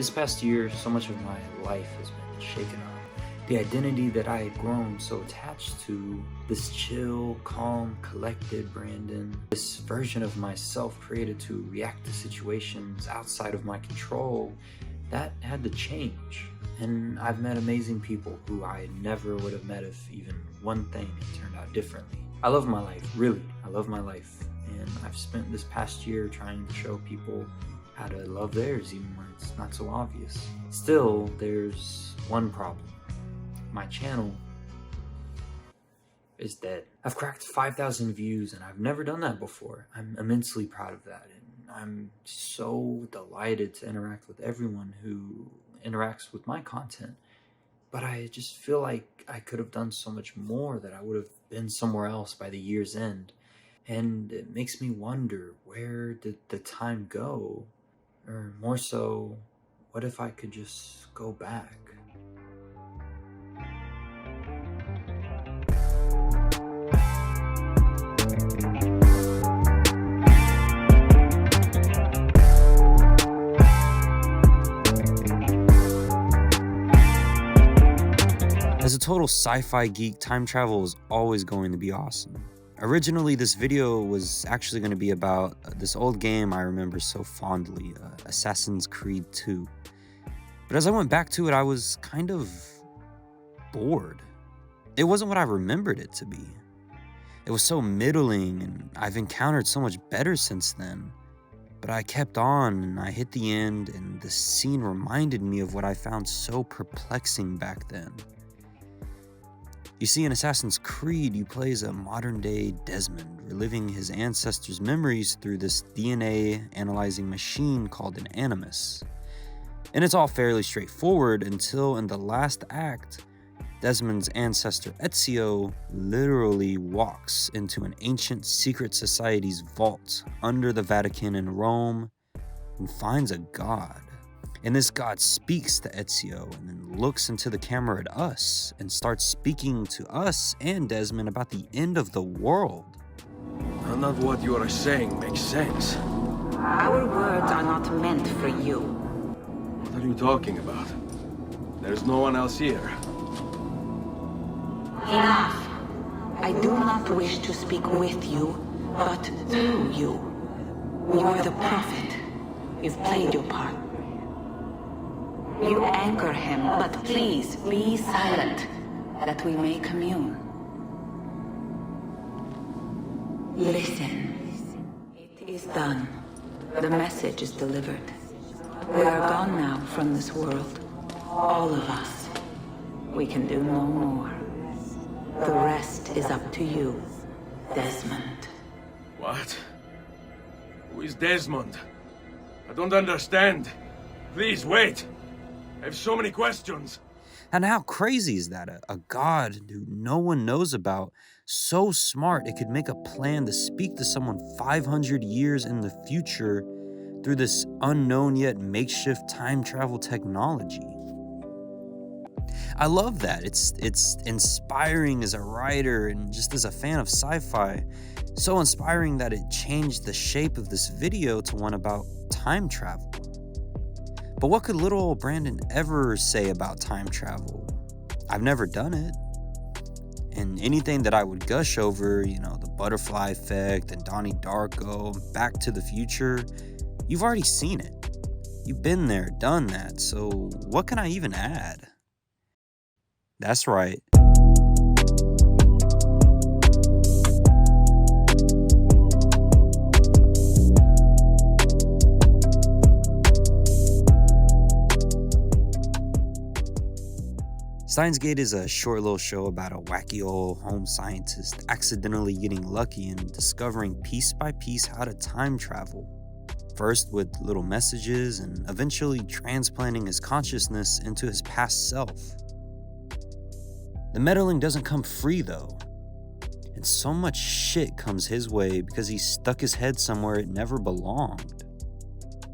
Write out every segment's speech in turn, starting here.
This past year, so much of my life has been shaken up. The identity that I had grown so attached to, this chill, calm, collected Brandon, this version of myself created to react to situations outside of my control, that had to change. And I've met amazing people who I never would have met if even one thing had turned out differently. I love my life, really, I love my life. And I've spent this past year trying to show people how to love theirs even when it's not so obvious. Still, there's one problem. My channel is dead. I've cracked 5,000 views and I've never done that before. I'm immensely proud of that, and I'm so delighted to interact with everyone who interacts with my content. But I just feel like I could have done so much more, that I would have been somewhere else by the year's end. And it makes me wonder, where did the time go? Or more so, what if I could just go back? As a total sci-fi geek, time travel is always going to be awesome. Originally, this video was actually going to be about this old game I remember so fondly, Assassin's Creed 2. But as I went back to it, I was kind of bored. It wasn't what I remembered it to be. It was so middling, and I've encountered so much better since then. But I kept on, and I hit the end, and the scene reminded me of what I found so perplexing back then. You see, in Assassin's Creed, you play as a modern-day Desmond, reliving his ancestors' memories through this DNA-analyzing machine called an Animus. And it's all fairly straightforward until, in the last act, Desmond's ancestor Ezio literally walks into an ancient secret society's vault under the Vatican in Rome and finds a god. And this god speaks to Ezio and then looks into the camera at us and starts speaking to us and Desmond about the end of the world. None of what you are saying makes sense. Our words are not meant for you. What are you talking about? There's no one else here. Enough. I do not wish to speak with you, but through you. You are the prophet. You've played your part. You anchor him, but please be silent, that we may commune. Listen. It is done. The message is delivered. We are gone now from this world. All of us. We can do no more. The rest is up to you, Desmond. What? Who is Desmond? I don't understand. Please, wait. I have so many questions. And how crazy is that? A god who no one knows about, so smart it could make a plan to speak to someone 500 years in the future through this unknown yet makeshift time travel technology. I love that. It's inspiring as a writer and just as a fan of sci-fi. So inspiring that it changed the shape of this video to one about time travel. But what could little old Brandon ever say about time travel? I've never done it. And anything that I would gush over, the butterfly effect and Donnie Darko, Back to the Future, you've already seen it. You've been there, done that, so what can I even add? That's right. Steins Gate is a short little show about a wacky old home scientist accidentally getting lucky and discovering piece by piece how to time travel. First with little messages and eventually transplanting his consciousness into his past self. The meddling doesn't come free though, and so much shit comes his way because he stuck his head somewhere it never belonged.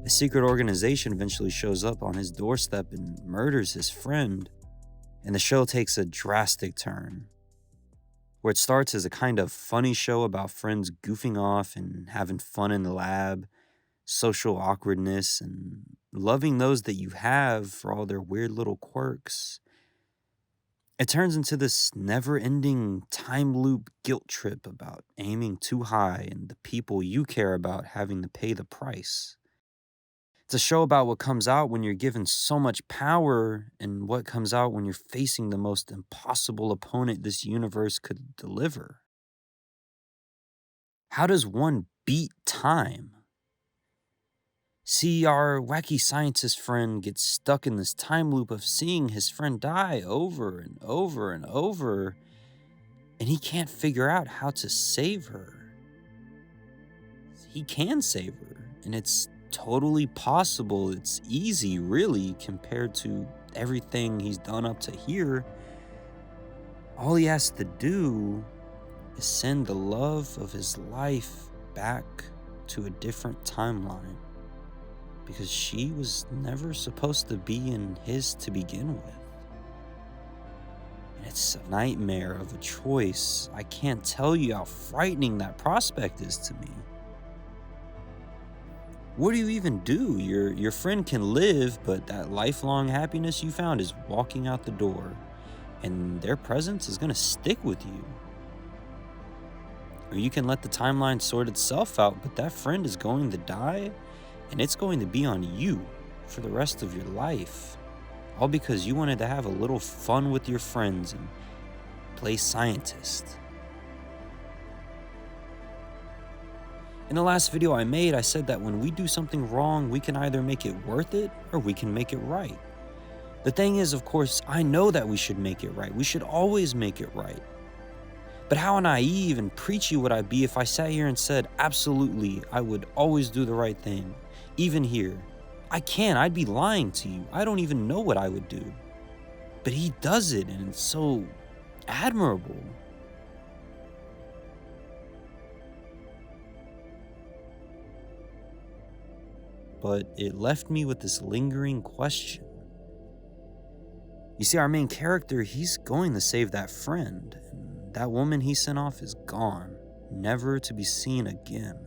A secret organization eventually shows up on his doorstep and murders his friend. And the show takes a drastic turn, where it starts as a kind of funny show about friends goofing off and having fun in the lab, social awkwardness, and loving those that you have for all their weird little quirks. It turns into this never-ending time loop guilt trip about aiming too high and the people you care about having to pay the price. It's a show about what comes out when you're given so much power and what comes out when you're facing the most impossible opponent this universe could deliver. How does one beat time? See, our wacky scientist friend gets stuck in this time loop of seeing his friend die over and over and over, and he can't figure out how to save her. He can save her, and it's totally possible. It's easy, really, compared to everything he's done up to here. All he has to do is send the love of his life back to a different timeline, because she was never supposed to be in his to begin with. And it's a nightmare of a choice. I can't tell you how frightening that prospect is to me. What do you even do? Your friend can live, but that lifelong happiness you found is walking out the door, and their presence is gonna stick with you. Or you can let the timeline sort itself out, but that friend is going to die, and it's going to be on you for the rest of your life. All because you wanted to have a little fun with your friends and play scientist. In the last video I made, I said that when we do something wrong, we can either make it worth it or we can make it right. The thing is, of course, I know that we should make it right. We should always make it right. But how naive and preachy would I be if I sat here and said, absolutely, I would always do the right thing, even here? I can't. I'd be lying to you. I don't even know what I would do. But he does it, and it's so admirable. But it left me with this lingering question. You see, our main character, he's going to save that friend, and that woman he sent off is gone, never to be seen again.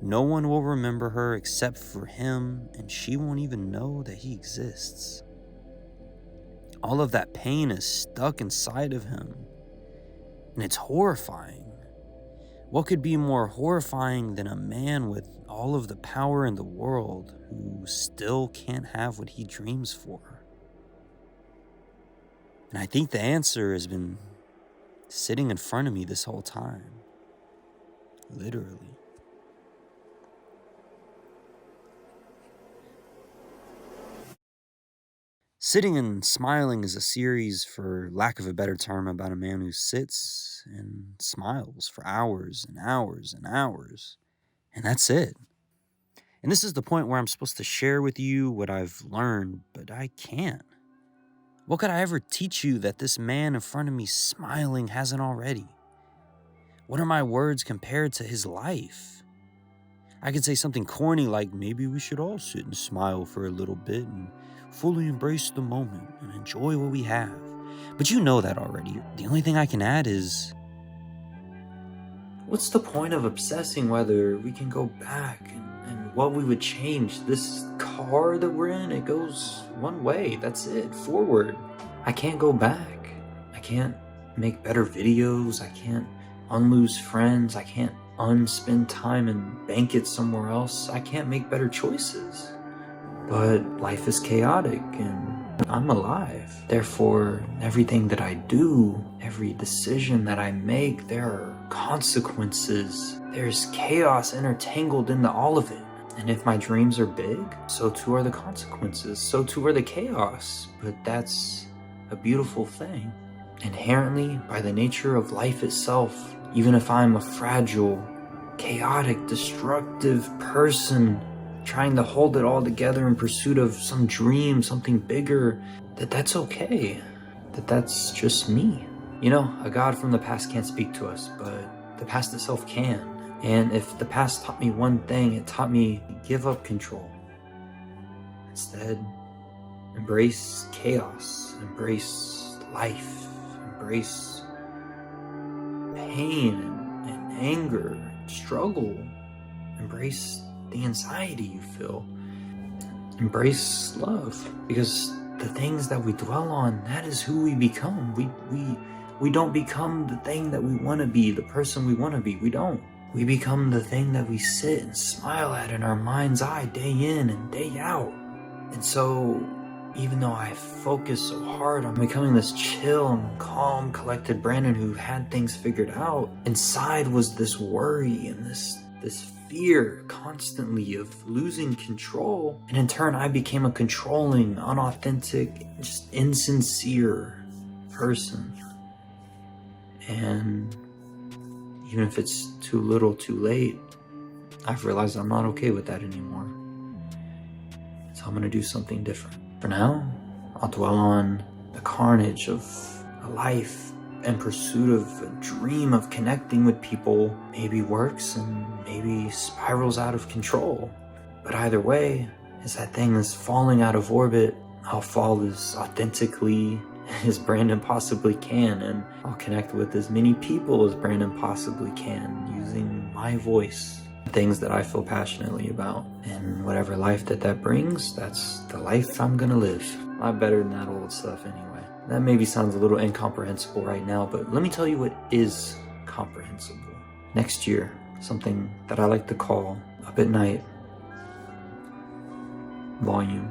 No one will remember her except for him, and she won't even know that he exists. All of that pain is stuck inside of him, and it's horrifying. What could be more horrifying than a man with all of the power in the world who still can't have what he dreams for? And I think the answer has been sitting in front of me this whole time. Literally. Sitting and Smiling is a series, for lack of a better term, about a man who sits and smiles for hours and hours and hours. And that's it. And this is the point where I'm supposed to share with you what I've learned, but I can't. What could I ever teach you that this man in front of me smiling hasn't already? What are my words compared to his life? I could say something corny like, maybe we should all sit and smile for a little bit and fully embrace the moment and enjoy what we have. But you know that already. The only thing I can add is, what's the point of obsessing whether we can go back and what we would change? This car that we're in, it goes one way. That's it. Forward. I can't go back. I can't make better videos. I can't unlose friends. I can't unspend time and bank it somewhere else. I can't make better choices. But life is chaotic and I'm alive. Therefore, everything that I do, every decision that I make, there are consequences. There's chaos intertangled into all of it. And if my dreams are big, so too are the consequences. So too are the chaos. But that's a beautiful thing. Inherently, by the nature of life itself, even if I'm a fragile, chaotic, destructive person trying to hold it all together in pursuit of some dream, something bigger, that's okay. That's just me. You know, a god from the past can't speak to us, but the past itself can. And if the past taught me one thing, it taught me to give up control. Instead, embrace chaos, embrace life, embrace pain and anger, struggle, embrace the anxiety you feel. Embrace love, because the things that we dwell on, that is who we become. We don't become the thing that we want to be, the person we want to be. We don't. We become the thing that we sit and smile at in our mind's eye day in and day out. And so, even though I focused so hard on becoming this chill and calm, collected Brandon who had things figured out, inside was this worry and this fear constantly of losing control. And in turn, I became a controlling, unauthentic, just insincere person. And even if it's too little, too late, I've realized I'm not okay with that anymore. So I'm gonna do something different. For now, I'll dwell on the carnage of a life in pursuit of a dream of connecting with people. Maybe works and maybe spirals out of control. But either way, as that thing is falling out of orbit, I'll fall as authentically as Brandon possibly can, and I'll connect with as many people as Brandon possibly can using my voice, things that I feel passionately about. And whatever life that brings, that's the life I'm gonna live. A lot better than that old stuff anyway. That maybe sounds a little incomprehensible right now, but let me tell you what is comprehensible. Next year, something that I like to call Up at Night Volume